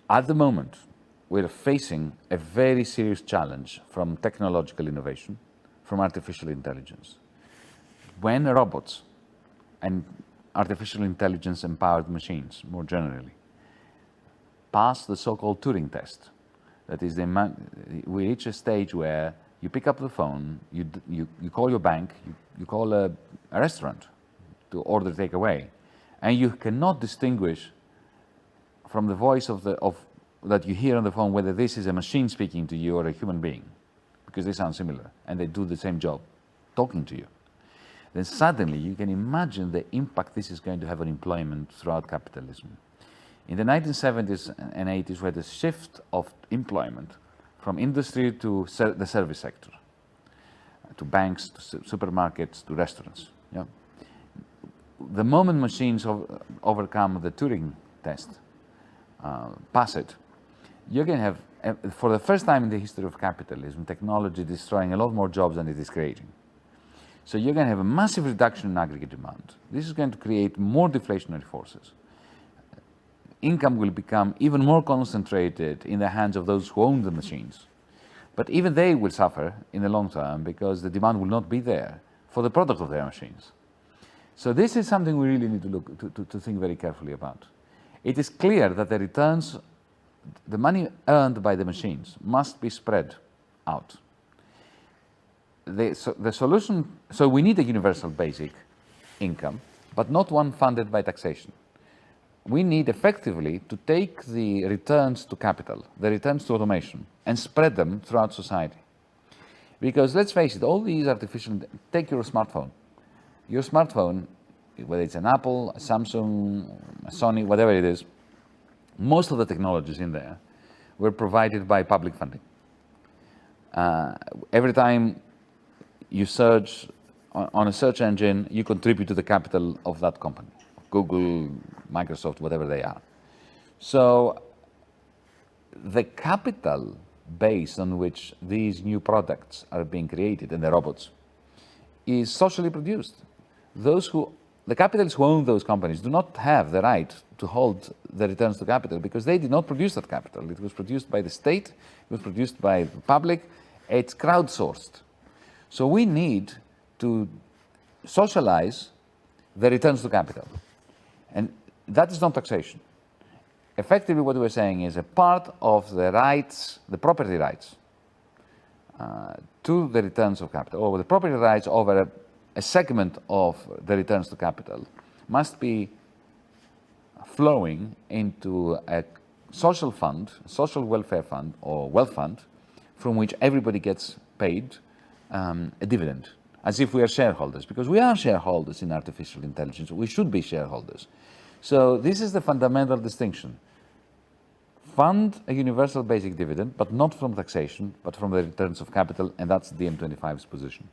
At the moment, we're facing a very serious challenge from technological innovation, from artificial intelligence. When robots and artificial intelligence empowered machines, more generally, pass the so-called Turing test, that is, we reach a stage where you pick up the phone, you call your bank, you call a restaurant to order takeaway, and you cannot distinguish from the voice that you hear on the phone whether this is a machine speaking to you or a human being, because they sound similar and they do the same job, talking to you. Then suddenly you can imagine the impact this is going to have on employment throughout capitalism. In the 1970s and 80s, we had a shift of employment from industry to the service sector, to banks, to supermarkets, to restaurants. Yeah? The moment machines overcome the Turing test, pass it, you're going to have, for the first time in the history of capitalism, technology destroying a lot more jobs than it is creating. So you're going to have a massive reduction in aggregate demand. This is going to create more deflationary forces. Income will become even more concentrated in the hands of those who own the machines. But even they will suffer in the long term because the demand will not be there for the product of their machines. So this is something we really need to think very carefully about. It is clear that the returns, the money earned by the machines must be spread out. The solution, so we need a universal basic income, but not one funded by taxation. We need effectively to take the returns to capital, the returns to automation, and spread them throughout society. Because let's face it, all these artificial, take your smartphone. Your smartphone, whether it's an Apple, a Samsung, a Sony, whatever it is, most of the technologies in there were provided by public funding. Every time you search on a search engine, you contribute to the capital of that company. Google, Microsoft, whatever they are. So the capital base on which these new products are being created, and the robots, is socially produced. The capitalists who own those companies do not have the right to hold the returns to capital because they did not produce that capital. It was produced by the state, it was produced by the public, it's crowdsourced. So we need to socialize the returns to capital. And that is not taxation. Effectively, what we're saying is a part of the rights, the property rights, to the returns of capital, or the property rights over a segment of the returns to capital, must be flowing into a social fund, a social welfare fund, or wealth fund, from which everybody gets paid a dividend, as if we are shareholders, because we are shareholders in artificial intelligence. We should be shareholders. So this is the fundamental distinction. Fund a universal basic dividend, but not from taxation, but from the returns of capital, and that's DiEM25's position.